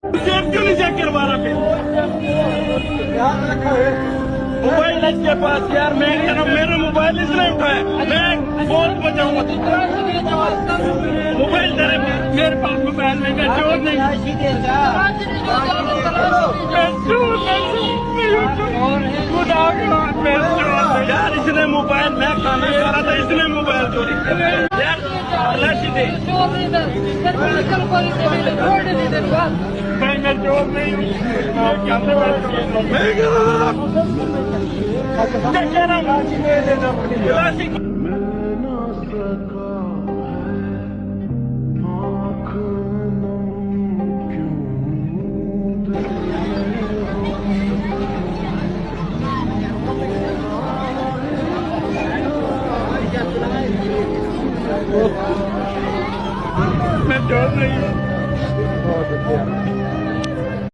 Check क्यों नहीं check करवा रहा फिर? मोबाइल इसके पास यार, मैं कह रहा हूँ मेरा मोबाइल इसने उठाया, मैं बहुत बचाऊंगा। मोबाइल तेरे मेरे पास मोबाइल में, मैं चोर नहीं, मैं चोर नहीं यार। इसने मोबाइल, मैं खाना खा रहा था, इसने मोबाइल चोरी किया यार। मैं चोर नहीं हूँ, मैं कह रहा हूँ